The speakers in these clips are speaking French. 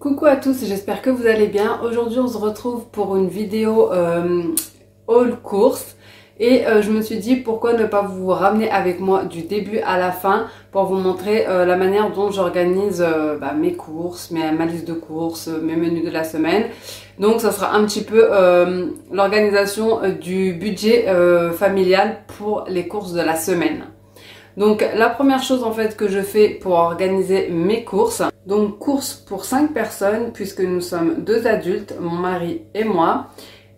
Coucou à tous, j'espère que vous allez bien. Aujourd'hui on se retrouve pour une vidéo haul course et je me suis dit pourquoi ne pas vous ramener avec moi du début à la fin pour vous montrer la manière dont j'organise mes courses, ma liste de courses, mes menus de la semaine. Donc ça sera un petit peu l'organisation du budget familial pour les courses de la semaine. Donc la première chose en fait que je fais pour organiser mes courses, donc courses pour 5 personnes puisque nous sommes 2 adultes, mon mari et moi,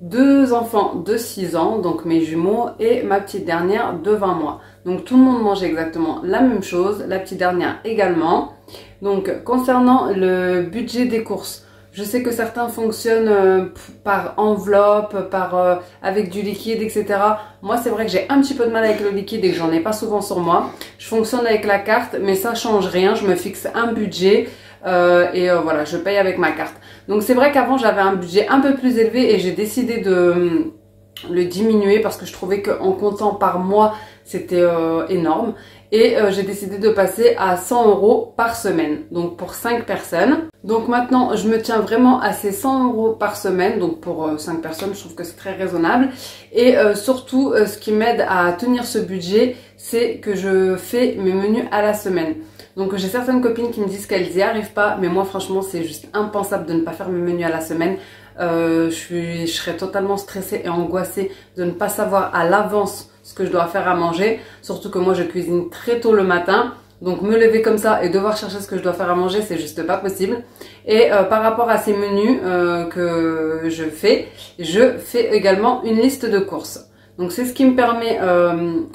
2 enfants de 6 ans, donc mes jumeaux et ma petite dernière de 20 mois. Donc tout le monde mange exactement la même chose, la petite dernière également. Donc concernant le budget des courses, je sais que certains fonctionnent par enveloppe, avec du liquide, etc. Moi, c'est vrai que j'ai un petit peu de mal avec le liquide et que j'en ai pas souvent sur moi. Je fonctionne avec la carte, mais ça change rien. Je me fixe un budget voilà, je paye avec ma carte. Donc c'est vrai qu'avant, j'avais un budget un peu plus élevé et j'ai décidé de le diminuer parce que je trouvais qu'en comptant par mois, c'était énorme. Et j'ai décidé de passer à 100 € par semaine, donc pour 5 personnes. Donc maintenant, je me tiens vraiment à ces 100 € par semaine, donc pour 5 personnes, je trouve que c'est très raisonnable. Et surtout, ce qui m'aide à tenir ce budget, c'est que je fais mes menus à la semaine. Donc j'ai certaines copines qui me disent qu'elles n'y arrivent pas, mais moi franchement, c'est juste impensable de ne pas faire mes menus à la semaine. Je serais totalement stressée et angoissée de ne pas savoir à l'avance ce que je dois faire à manger, surtout que moi je cuisine très tôt le matin, donc me lever comme ça et devoir chercher ce que je dois faire à manger, c'est juste pas possible. Et par rapport à ces menus que je fais également une liste de courses. Donc c'est ce qui me permet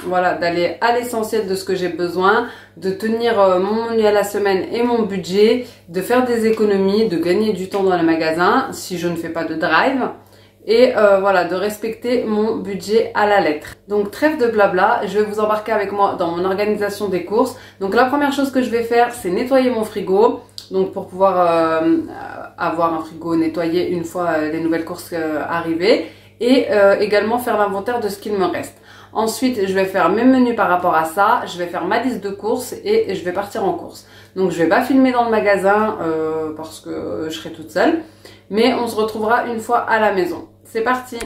voilà, d'aller à l'essentiel de ce que j'ai besoin, de tenir mon menu à la semaine et mon budget, de faire des économies, de gagner du temps dans les magasins si je ne fais pas de drive. Et voilà, de respecter mon budget à la lettre. Donc trêve de blabla, je vais vous embarquer avec moi dans mon organisation des courses. Donc la première chose que je vais faire, c'est nettoyer mon frigo. Donc pour pouvoir avoir un frigo nettoyé une fois les nouvelles courses arrivées. Et également faire l'inventaire de ce qu'il me reste. Ensuite, je vais faire mes menus par rapport à ça. Je vais faire ma liste de courses et je vais partir en course. Donc je vais pas filmer dans le magasin parce que je serai toute seule. Mais on se retrouvera une fois à la maison. C'est parti!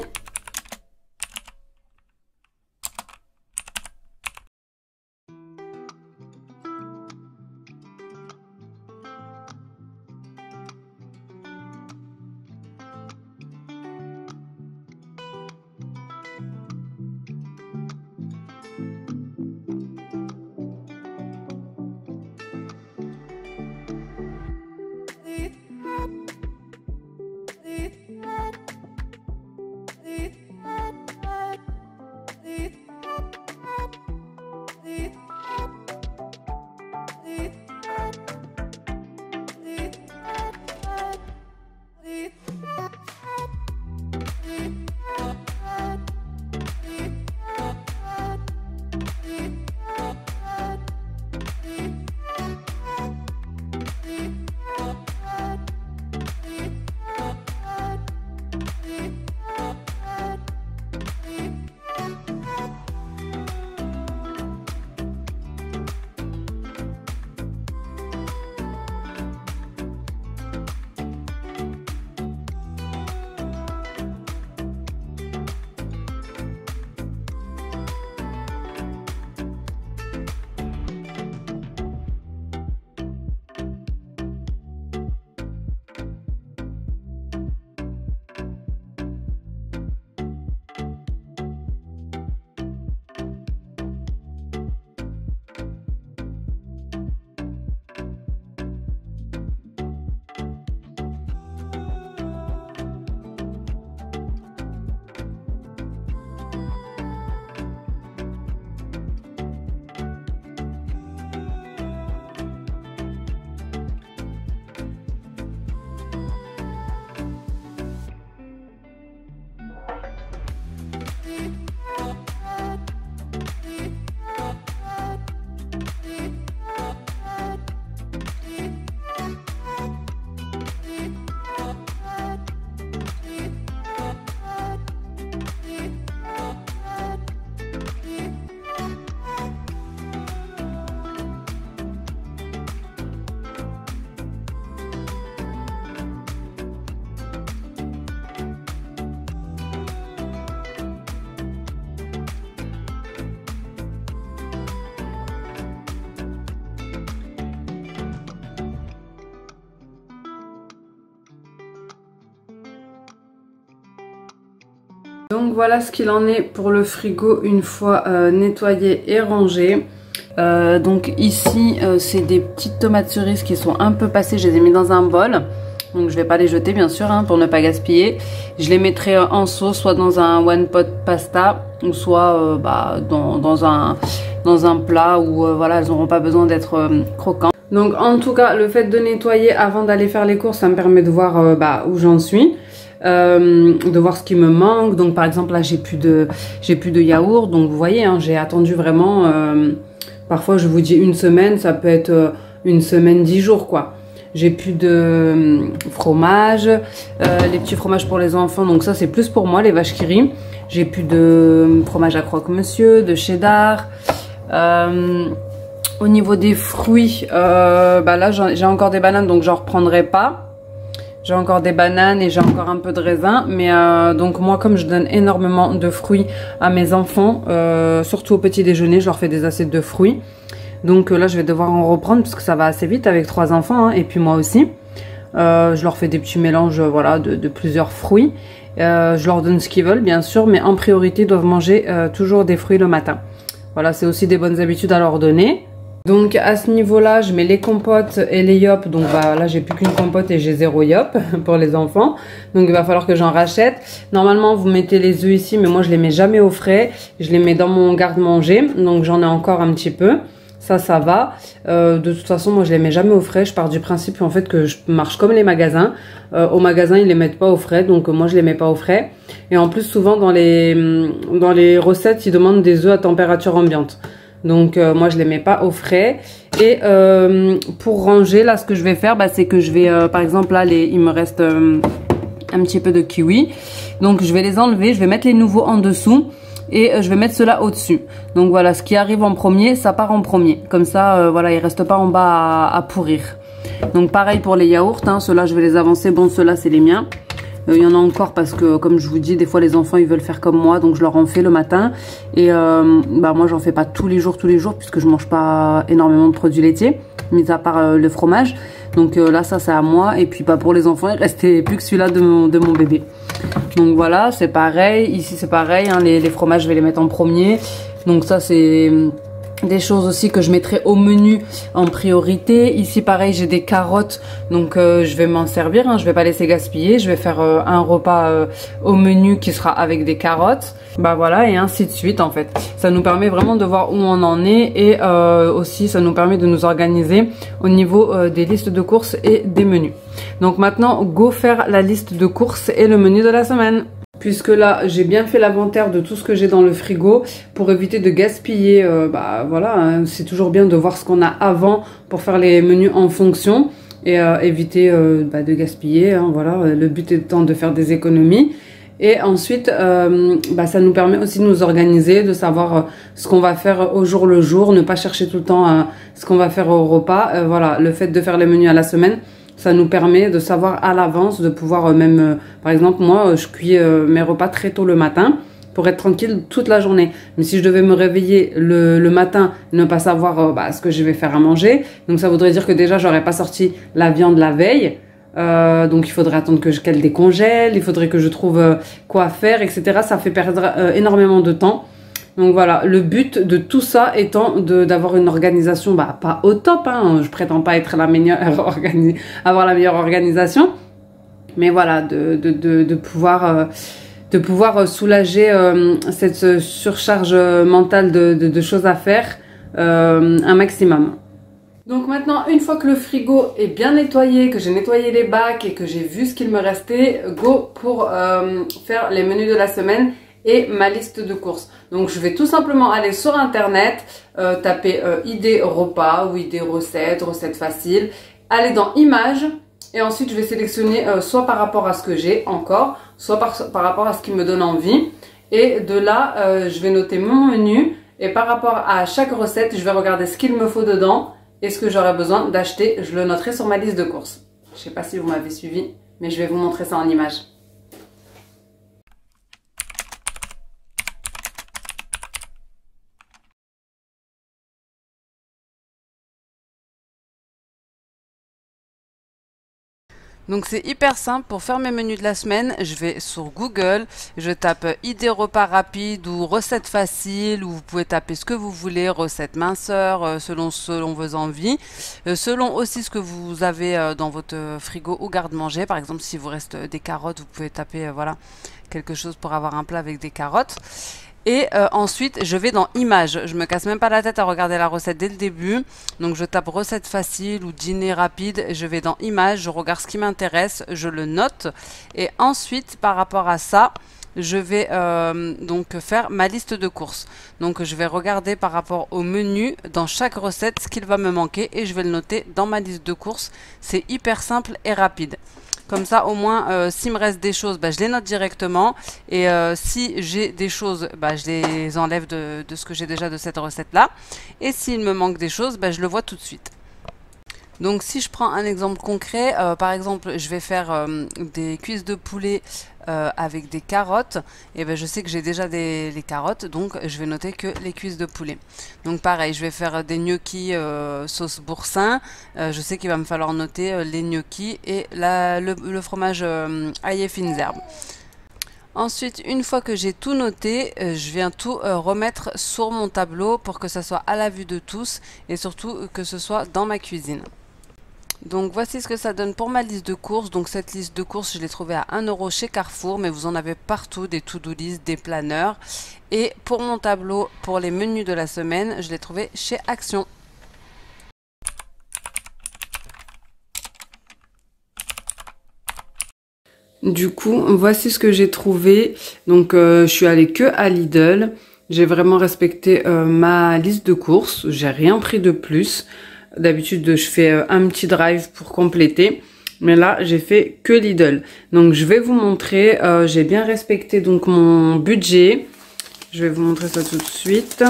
Donc voilà ce qu'il en est pour le frigo une fois nettoyé et rangé. Donc ici c'est des petites tomates cerises qui sont un peu passées, je les ai mis dans un bol. Donc je vais pas les jeter bien sûr hein, pour ne pas gaspiller. Je les mettrai en sauce, soit dans un one pot pasta ou soit dans un plat où voilà, elles n'auront pas besoin d'être croquantes. Donc en tout cas le fait de nettoyer avant d'aller faire les courses, ça me permet de voir où j'en suis. De voir ce qui me manque. Donc par exemple là j'ai plus de yaourt, donc vous voyez hein, j'ai attendu vraiment parfois je vous dis une semaine, ça peut être une semaine 10 jours quoi. J'ai plus de fromage, les petits fromages pour les enfants, donc ça c'est plus pour moi les vaches qui rient. J'ai plus de fromage à croque-monsieur, de cheddar. Au niveau des fruits, là j'ai encore des bananes donc j'en reprendrai pas. J'ai encore des bananes et j'ai encore un peu de raisin. Mais donc moi comme je donne énormément de fruits à mes enfants, surtout au petit déjeuner, je leur fais des assiettes de fruits. Donc là je vais devoir en reprendre parce que ça va assez vite avec 3 enfants hein, et puis moi aussi. Je leur fais des petits mélanges voilà, de plusieurs fruits. Je leur donne ce qu'ils veulent bien sûr, mais en priorité ils doivent manger toujours des fruits le matin. Voilà, c'est aussi des bonnes habitudes à leur donner. Donc à ce niveau-là, je mets les compotes et les yop. Donc là, j'ai plus qu'une compote et j'ai 0 yop pour les enfants. Donc il va falloir que j'en rachète. Normalement, vous mettez les œufs ici, mais moi je les mets jamais au frais. Je les mets dans mon garde-manger. Donc j'en ai encore un petit peu. Ça va. De toute façon, moi je les mets jamais au frais. Je pars du principe en fait que je marche comme les magasins. Au magasin, ils les mettent pas au frais. Donc moi je les mets pas au frais. Et en plus, souvent dans les recettes, ils demandent des œufs à température ambiante. Donc moi je les mets pas au frais. Et pour ranger là ce que je vais faire c'est que je vais par exemple là il me reste un petit peu de kiwi. Donc je vais les enlever, je vais mettre les nouveaux en dessous et je vais mettre ceux-là au dessus. Donc voilà, ce qui arrive en premier ça part en premier. Comme ça voilà, il reste pas en bas à pourrir. Donc pareil pour les yaourts hein, ceux-là je vais les avancer. Bon ceux-là c'est les miens. Il y en a encore parce que comme je vous dis des fois les enfants ils veulent faire comme moi donc je leur en fais le matin et moi j'en fais pas tous les jours puisque je mange pas énormément de produits laitiers mis à part le fromage. Donc là ça c'est à moi et puis pour les enfants il restait plus que celui-là de mon bébé. Donc voilà c'est pareil, ici c'est pareil hein, les fromages je vais les mettre en premier. Donc ça c'est des choses aussi que je mettrai au menu en priorité. Ici pareil j'ai des carottes donc je vais m'en servir hein, je vais pas laisser gaspiller. Je vais faire un repas au menu qui sera avec des carottes. Voilà et ainsi de suite en fait. Ça nous permet vraiment de voir où on en est et aussi ça nous permet de nous organiser au niveau des listes de courses et des menus. Donc maintenant go faire la liste de courses et le menu de la semaine. Puisque là j'ai bien fait l'inventaire de tout ce que j'ai dans le frigo pour éviter de gaspiller. Voilà hein, c'est toujours bien de voir ce qu'on a avant pour faire les menus en fonction et éviter de gaspiller hein, voilà, le but étant de faire des économies. Et ensuite ça nous permet aussi de nous organiser, de savoir ce qu'on va faire au jour le jour, ne pas chercher tout le temps ce qu'on va faire au repas. Voilà, le fait de faire les menus à la semaine, ça nous permet de savoir à l'avance, de pouvoir par exemple, moi, je cuis mes repas très tôt le matin pour être tranquille toute la journée. Mais si je devais me réveiller le matin, ne pas savoir ce que je vais faire à manger, donc ça voudrait dire que déjà, j'aurais pas sorti la viande la veille. Donc il faudrait attendre qu'elle décongèle, il faudrait que je trouve quoi faire, etc. Ça fait perdre énormément de temps. Donc voilà, le but de tout ça étant d'avoir une organisation, pas au top, hein, je prétends pas être la meilleure avoir la meilleure organisation, mais voilà, de pouvoir soulager cette surcharge mentale de choses à faire un maximum. Donc maintenant, une fois que le frigo est bien nettoyé, que j'ai nettoyé les bacs et que j'ai vu ce qu'il me restait, go pour faire les menus de la semaine et ma liste de courses. Donc je vais tout simplement aller sur internet, taper idées repas ou idées recettes faciles, aller dans images et ensuite je vais sélectionner soit par rapport à ce que j'ai encore, soit par rapport à ce qui me donne envie. Et de là, je vais noter mon menu et par rapport à chaque recette, je vais regarder ce qu'il me faut dedans et ce que j'aurais besoin d'acheter. Je le noterai sur ma liste de courses. Je ne sais pas si vous m'avez suivi, mais je vais vous montrer ça en images. Donc c'est hyper simple, pour faire mes menus de la semaine, je vais sur Google, je tape idées repas rapides ou recettes faciles, ou vous pouvez taper ce que vous voulez, recettes minceurs, selon vos envies, selon aussi ce que vous avez dans votre frigo ou garde-manger. Par exemple, si vous reste des carottes, vous pouvez taper voilà, quelque chose pour avoir un plat avec des carottes. Et ensuite, je vais dans images. Je me casse même pas la tête à regarder la recette dès le début. Donc, je tape recette facile ou dîner rapide. Je vais dans images, je regarde ce qui m'intéresse, je le note. Et ensuite, par rapport à ça, je vais donc faire ma liste de courses. Donc, je vais regarder par rapport au menu dans chaque recette ce qu'il va me manquer et je vais le noter dans ma liste de courses. C'est hyper simple et rapide. Comme ça, au moins, s'il me reste des choses, bah, je les note directement. Et si j'ai des choses, bah, je les enlève de ce que j'ai déjà de cette recette-là. Et s'il me manque des choses, bah, je le vois tout de suite. Donc si je prends un exemple concret, par exemple je vais faire des cuisses de poulet avec des carottes, et ben je sais que j'ai déjà les carottes, donc je vais noter que les cuisses de poulet. Donc pareil, je vais faire des gnocchis sauce boursin, je sais qu'il va me falloir noter les gnocchis et le fromage ail et fines herbes. Ensuite, une fois que j'ai tout noté, je viens tout remettre sur mon tableau pour que ça soit à la vue de tous et surtout que ce soit dans ma cuisine. Donc voici ce que ça donne pour ma liste de courses. Donc cette liste de courses, je l'ai trouvée à 1 € chez Carrefour, mais vous en avez partout, des to-do list, des planners. Et pour mon tableau, pour les menus de la semaine, je l'ai trouvé chez Action. Du coup, voici ce que j'ai trouvé. Donc je suis allée que à Lidl. J'ai vraiment respecté ma liste de courses. J'ai rien pris de plus. D'habitude, je fais un petit drive pour compléter. Mais là, j'ai fait que Lidl. Donc, je vais vous montrer. J'ai bien respecté donc mon budget. Je vais vous montrer ça tout de suite.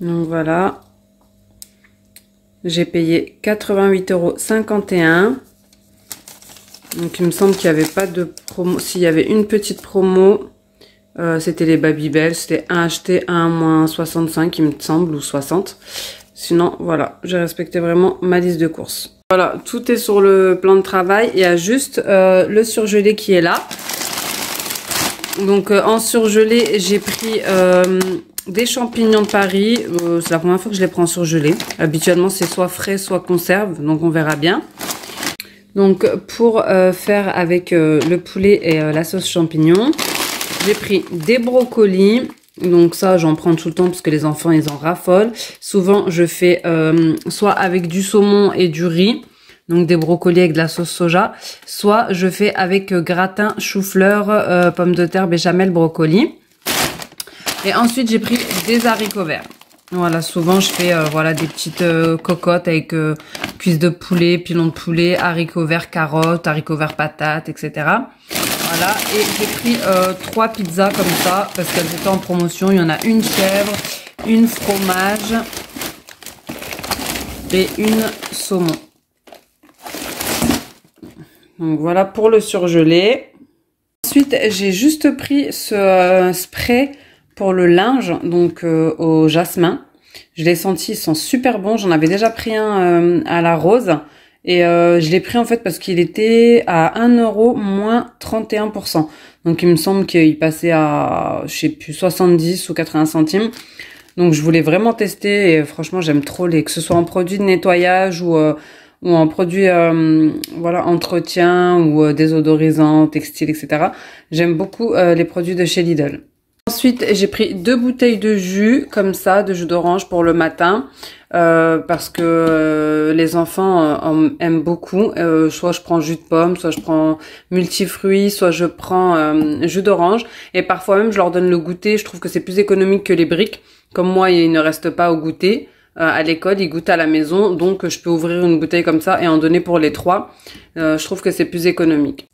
Donc, voilà. J'ai payé 88,51 €. Donc il me semble qu'il n'y avait pas de promo. S'il y avait une petite promo, c'était les Babybel. C'était un acheté, un moins 65 il me semble, ou 60. Sinon voilà, j'ai respecté vraiment ma liste de courses. Voilà, tout est sur le plan de travail. Il y a juste le surgelé qui est là. Donc en surgelé, j'ai pris des champignons de Paris. C'est la première fois que je les prends en surgelé. Habituellement c'est soit frais, soit conserve. Donc on verra bien. Donc pour faire avec le poulet et la sauce champignon, j'ai pris des brocolis. Donc ça j'en prends tout le temps parce que les enfants ils en raffolent. Souvent je fais soit avec du saumon et du riz, donc des brocolis avec de la sauce soja, soit je fais avec gratin, chou-fleur, pommes de terre, béchamel, brocoli. Et ensuite j'ai pris des haricots verts. Voilà, souvent je fais voilà des petites cocottes avec cuisses de poulet, pilons de poulet, haricots verts, carottes, haricots verts, patates, etc. Voilà, et j'ai pris 3 pizzas comme ça parce qu'elles étaient en promotion. Il y en a une chèvre, une fromage et une saumon. Donc voilà pour le surgelé. Ensuite, j'ai juste pris ce spray pour le linge, donc au jasmin. Je l'ai senti, il sent super bon. J'en avais déjà pris un à la rose. Et je l'ai pris en fait parce qu'il était à 1 € moins 31%. Donc il me semble qu'il passait à, je sais plus, 70 ou 80 centimes. Donc je voulais vraiment tester et franchement j'aime trop que ce soit en produit de nettoyage ou en produit voilà, entretien ou désodorisant, textile, etc. J'aime beaucoup les produits de chez Lidl. Ensuite, j'ai pris 2 bouteilles de jus, comme ça, de jus d'orange pour le matin, parce que les enfants aiment beaucoup. Soit je prends jus de pomme, soit je prends multifruits, soit je prends jus d'orange. Et parfois même, je leur donne le goûter. Je trouve que c'est plus économique que les briques. Comme moi, il ne reste pas au goûter. À l'école, ils goûtent à la maison, donc je peux ouvrir une bouteille comme ça et en donner pour les 3. Je trouve que c'est plus économique.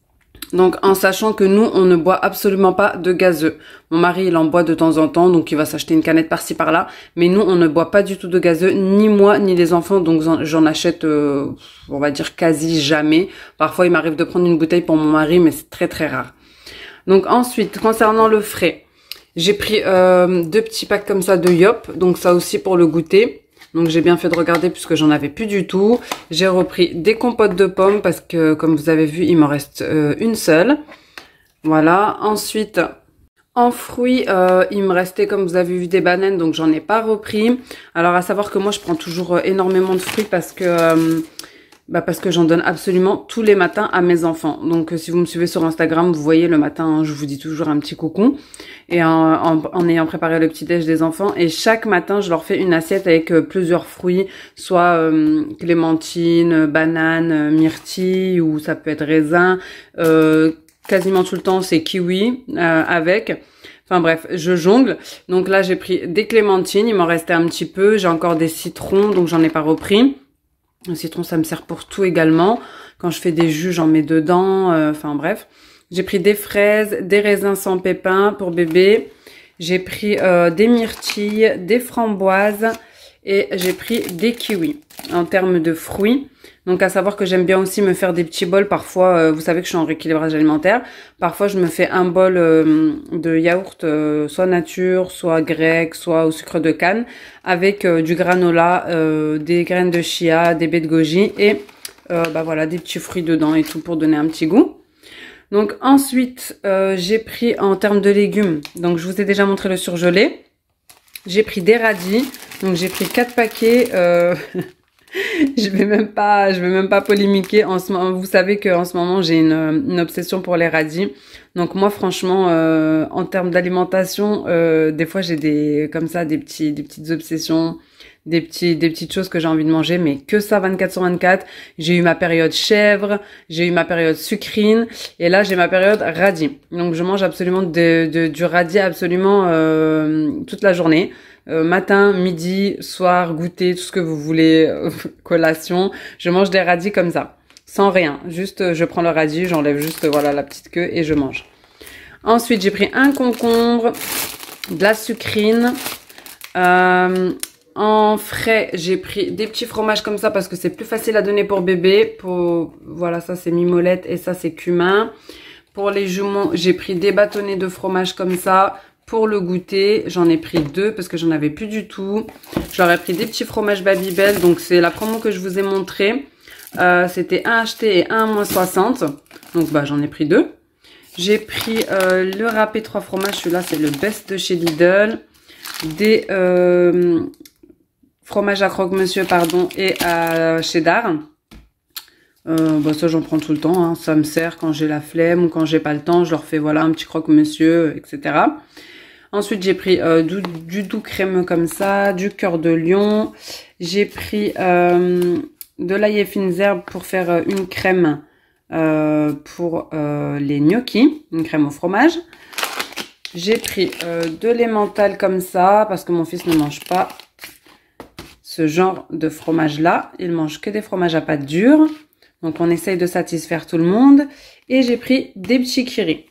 Donc en sachant que nous, on ne boit absolument pas de gazeux. Mon mari, il en boit de temps en temps, donc il va s'acheter une canette par-ci par-là. Mais nous, on ne boit pas du tout de gazeux, ni moi, ni les enfants. Donc j'en achète, on va dire, quasi jamais. Parfois, il m'arrive de prendre une bouteille pour mon mari, mais c'est très très rare. Donc ensuite, concernant le frais, J'ai pris 2 petits packs comme ça de Yop, donc ça aussi pour le goûter. Donc j'ai bien fait de regarder puisque j'en avais plus du tout. J'ai repris des compotes de pommes parce que comme vous avez vu, il m'en reste une seule. Voilà, ensuite en fruits, il me restait comme vous avez vu des bananes, donc j'en ai pas repris. Alors à savoir que moi je prends toujours énormément de fruits parce que j'en donne absolument tous les matins à mes enfants. Donc si vous me suivez sur Instagram, vous voyez le matin, je vous dis toujours un petit coucou. Et en ayant préparé le petit déj des enfants, et chaque matin je leur fais une assiette avec plusieurs fruits, soit clémentine, banane, myrtille, ou ça peut être raisin. Quasiment tout le temps c'est kiwi avec. Enfin bref, je jongle. Donc là j'ai pris des clémentines, il m'en restait un petit peu. J'ai encore des citrons, donc j'en ai pas repris. Le citron, ça me sert pour tout également. Quand je fais des jus, j'en mets dedans. Enfin bref. J'ai pris des fraises, des raisins sans pépins pour bébé. J'ai pris des myrtilles, des framboises et j'ai pris des kiwis en termes de fruits. Donc à savoir que j'aime bien aussi me faire des petits bols. Parfois, vous savez que je suis en rééquilibrage alimentaire. Parfois, je me fais un bol de yaourt, soit nature, soit grec, soit au sucre de canne, avec du granola, des graines de chia, des baies de goji et voilà, des petits fruits dedans et tout pour donner un petit goût. Donc ensuite, j'ai pris en termes de légumes, donc je vous ai déjà montré le surgelé. J'ai pris des radis, donc j'ai pris 4 paquets. Je vais même pas polémiquer. En ce moment, vous savez qu'en ce moment j'ai une obsession pour les radis. Donc moi franchement, en termes d'alimentation, des fois j'ai des petites obsessions, des petites choses que j'ai envie de manger, mais que ça 24 sur 24. J'ai eu ma période chèvre, j'ai eu ma période sucrine, et là j'ai ma période radis. Donc je mange absolument du radis absolument toute la journée. Matin, midi, soir, goûter, tout ce que vous voulez, collation. Je mange des radis comme ça, sans rien. Juste, je prends le radis, j'enlève juste voilà la petite queue et je mange. Ensuite, j'ai pris un concombre, de la sucrine. En frais, j'ai pris des petits fromages comme ça parce que c'est plus facile à donner pour bébé. Voilà, ça c'est mimolette et ça c'est cumin. Pour les jumeaux, j'ai pris des bâtonnets de fromage comme ça. Pour le goûter, j'en ai pris 2 parce que j'en avais plus du tout. J'aurais pris des petits fromages Babybel. Donc c'est la promo que je vous ai montré. C'était un acheté et un à moins 60. Donc j'en ai pris 2. J'ai pris le râpé 3 fromages. Celui-là c'est le best de chez Lidl. Des fromages à croque-monsieur et à cheddar. Ça j'en prends tout le temps, hein. Ça me sert quand j'ai la flemme ou quand j'ai pas le temps. Je leur fais voilà un petit croque-monsieur, etc. Ensuite j'ai pris du doux crémeux comme ça, du cœur de lion. J'ai pris de l'ail et fines herbes pour faire une crème pour les gnocchis, une crème au fromage. J'ai pris de l'emmental comme ça parce que mon fils ne mange pas ce genre de fromage là. Il mange que des fromages à pâte dure. Donc on essaye de satisfaire tout le monde. Et j'ai pris des petits kiris.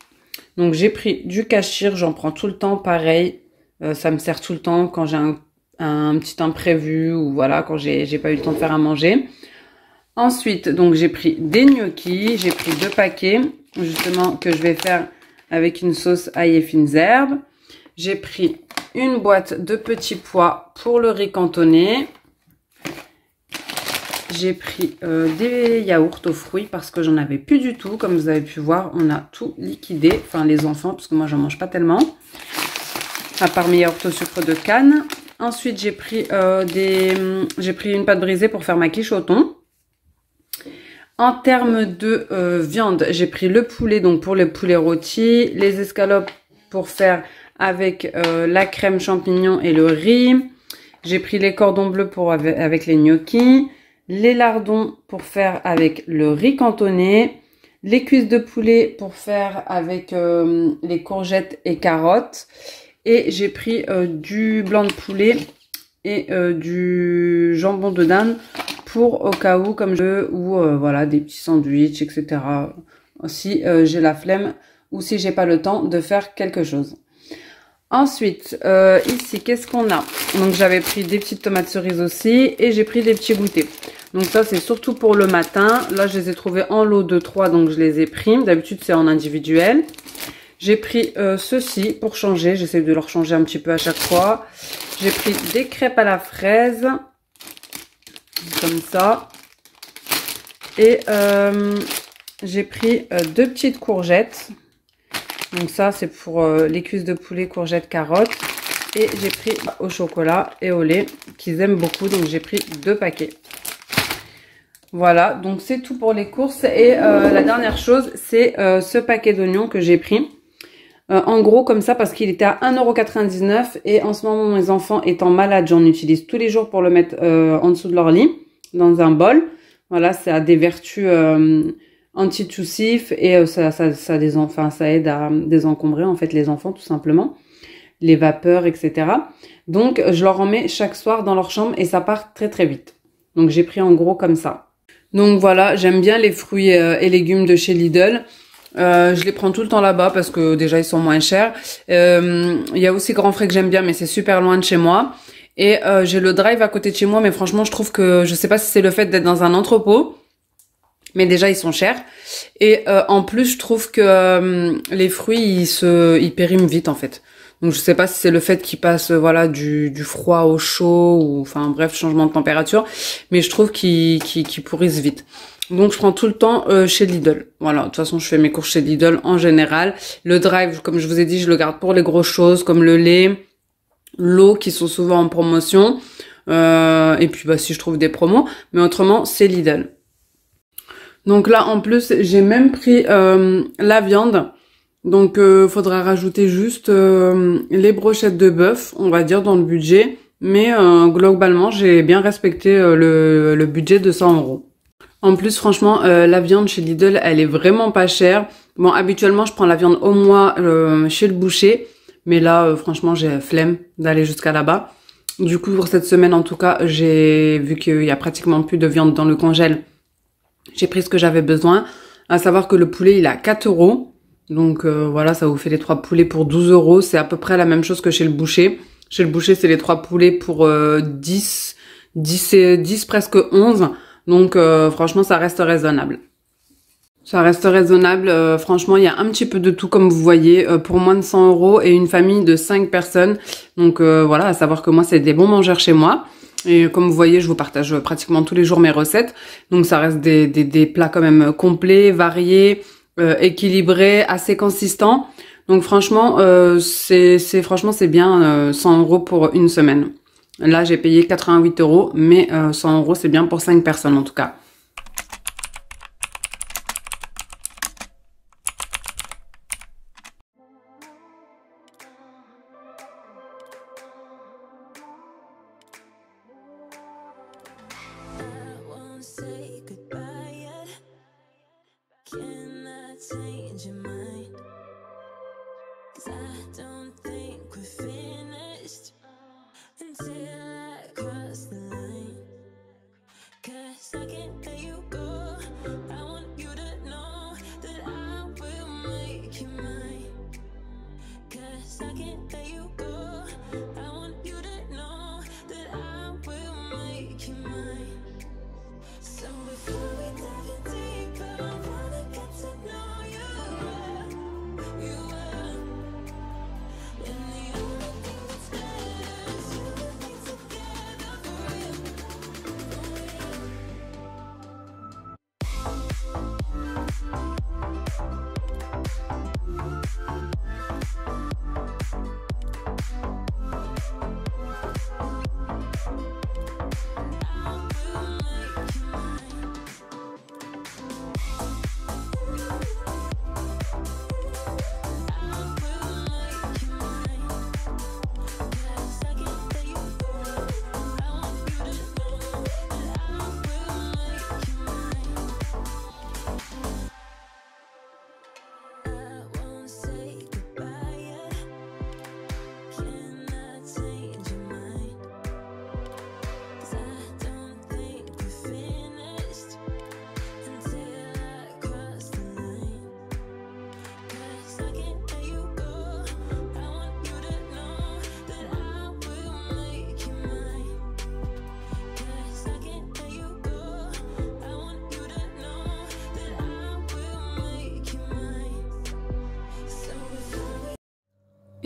Donc j'ai pris du kachir, j'en prends tout le temps pareil. Ça me sert tout le temps quand j'ai un petit imprévu ou voilà, quand j'ai pas eu le temps de faire à manger. Ensuite, donc j'ai pris des gnocchis, j'ai pris 2 paquets justement que je vais faire avec une sauce ail et fines herbes. J'ai pris une boîte de petits pois pour le riz cantonné. J'ai pris des yaourts aux fruits parce que j'en avais plus du tout. Comme vous avez pu voir, on a tout liquidé. Enfin, les enfants, parce que moi, j'en mange pas tellement. À part mes yaourts au sucre de canne. Ensuite, j'ai pris une pâte brisée pour faire ma quiche au thon. En termes de viande, j'ai pris le poulet, donc pour le poulet rôti. Les escalopes pour faire avec la crème champignon et le riz. J'ai pris les cordons bleus avec les gnocchis. Les lardons pour faire avec le riz cantonné, les cuisses de poulet pour faire avec les courgettes et carottes, et j'ai pris du blanc de poulet et du jambon de dinde pour au cas où comme je veux, ou voilà des petits sandwichs, etc. Si j'ai la flemme ou si j'ai pas le temps de faire quelque chose. Ensuite, ici, qu'est-ce qu'on a? Donc, j'avais pris des petites tomates cerises aussi et j'ai pris des petits goûters. Donc, ça, c'est surtout pour le matin. Là, je les ai trouvés en lot de 3, donc je les ai pris. D'habitude, c'est en individuel. J'ai pris ceci pour changer. J'essaie de leur changer un petit peu à chaque fois. J'ai pris des crêpes à la fraise. Comme ça. Et j'ai pris 2 petites courgettes. Donc ça, c'est pour les cuisses de poulet, courgettes, carottes. Et j'ai pris au chocolat et au lait, qu'ils aiment beaucoup. Donc j'ai pris 2 paquets. Voilà, donc c'est tout pour les courses. Et la dernière chose, c'est ce paquet d'oignons que j'ai pris. En gros, comme ça, parce qu'il était à 1,99 € et en ce moment, mes enfants étant malades, j'en utilise tous les jours pour le mettre en dessous de leur lit, dans un bol. Voilà, ça a des vertus antitussifs et ça aide à désencombrer en fait les enfants, tout simplement. Les vapeurs, etc. Donc, je leur en mets chaque soir dans leur chambre et ça part très très vite. Donc, j'ai pris en gros comme ça. Donc voilà, j'aime bien les fruits et légumes de chez Lidl. Je les prends tout le temps là-bas parce que déjà ils sont moins chers. Il y a aussi Grand Frais que j'aime bien mais c'est super loin de chez moi. Et j'ai le Drive à côté de chez moi mais franchement je trouve que, je sais pas si c'est le fait d'être dans un entrepôt, mais déjà ils sont chers. Et en plus je trouve que les fruits ils périment vite en fait. Donc je sais pas si c'est le fait qu'ils passent voilà du froid au chaud ou enfin bref changement de température, mais je trouve qu'ils pourrissent vite. Donc je prends tout le temps chez Lidl. Voilà, de toute façon je fais mes courses chez Lidl en général. Le Drive, comme je vous ai dit, je le garde pour les grosses choses comme le lait, l'eau qui sont souvent en promotion. Et puis bah si je trouve des promos, mais autrement c'est Lidl. Donc là en plus j'ai même pris la viande. Donc, faudra rajouter juste les brochettes de bœuf, on va dire, dans le budget. Mais globalement, j'ai bien respecté le budget de 100 €. En plus, franchement, la viande chez Lidl, elle est vraiment pas chère. Bon, habituellement, je prends la viande au mois chez le boucher. Mais là, franchement, j'ai flemme d'aller jusqu'à là-bas. Du coup, pour cette semaine, en tout cas, j'ai vu qu'il y a pratiquement plus de viande dans le congèle. J'ai pris ce que j'avais besoin. À savoir que le poulet, il est à 4 €. Donc voilà, ça vous fait les 3 poulets pour 12 €. C'est à peu près la même chose que chez le boucher. Chez le boucher, c'est les 3 poulets pour 10 presque 11. Donc franchement, ça reste raisonnable. Ça reste raisonnable. Franchement, il y a un petit peu de tout comme vous voyez pour moins de 100 € et une famille de 5 personnes. Donc voilà, à savoir que moi, c'est des bons mangeurs chez moi. Et comme vous voyez, je vous partage pratiquement tous les jours mes recettes. Donc ça reste des plats quand même complets, variés. Équilibré, assez consistant. Donc franchement, c'est bien 100 € pour une semaine. Là, j'ai payé 88 €, mais 100 € c'est bien pour 5 personnes en tout cas. Change your mind, 'cause I don't think we're finished until I cross the line, 'cause I can't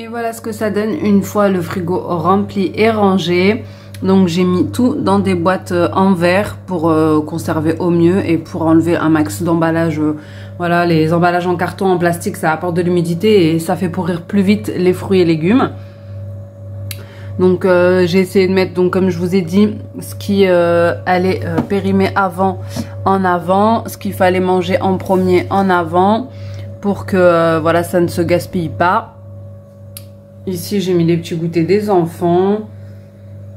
Et voilà ce que ça donne une fois le frigo rempli et rangé. Donc j'ai mis tout dans des boîtes en verre pour conserver au mieux et pour enlever un max d'emballage. Voilà, les emballages en carton, en plastique, ça apporte de l'humidité et ça fait pourrir plus vite les fruits et légumes. Donc j'ai essayé de mettre, donc comme je vous ai dit, ce qui allait périmer avant en avant, ce qu'il fallait manger en premier en avant, pour que voilà, ça ne se gaspille pas. Ici j'ai mis les petits goûters des enfants.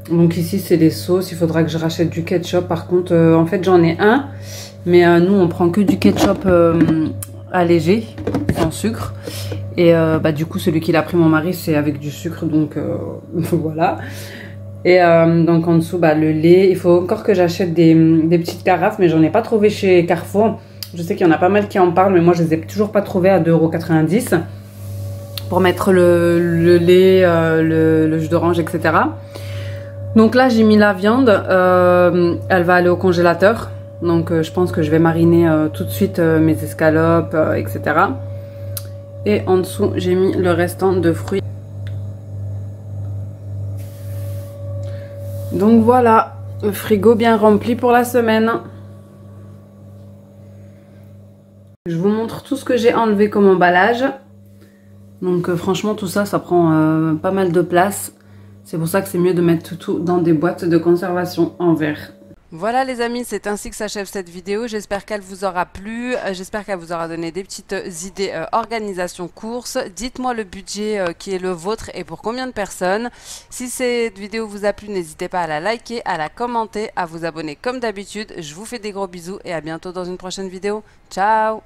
Donc ici c'est les sauces, il faudra que je rachète du ketchup. Par contre en fait j'en ai un, mais nous on prend que du ketchup allégé, sans sucre. Et bah, du coup celui qu'il a pris mon mari c'est avec du sucre, donc voilà. Et donc en dessous bah, le lait, il faut encore que j'achète des petites carafes, mais j'en ai pas trouvé chez Carrefour. Je sais qu'il y en a pas mal qui en parlent, mais moi je les ai toujours pas trouvées à 2,90 € pour mettre le lait, le jus d'orange, etc. Donc là j'ai mis la viande, elle va aller au congélateur. Donc je pense que je vais mariner tout de suite mes escalopes, etc. Et en dessous j'ai mis le restant de fruits. Donc voilà, le frigo bien rempli pour la semaine. Je vous montre tout ce que j'ai enlevé comme emballage. Donc franchement tout ça, ça prend pas mal de place. C'est pour ça que c'est mieux de mettre tout dans des boîtes de conservation en verre. Voilà les amis, c'est ainsi que s'achève cette vidéo. J'espère qu'elle vous aura plu, j'espère qu'elle vous aura donné des petites idées organisation course. Dites-moi le budget qui est le vôtre et pour combien de personnes. Si cette vidéo vous a plu, n'hésitez pas à la liker, à la commenter, à vous abonner comme d'habitude. Je vous fais des gros bisous et à bientôt dans une prochaine vidéo. Ciao!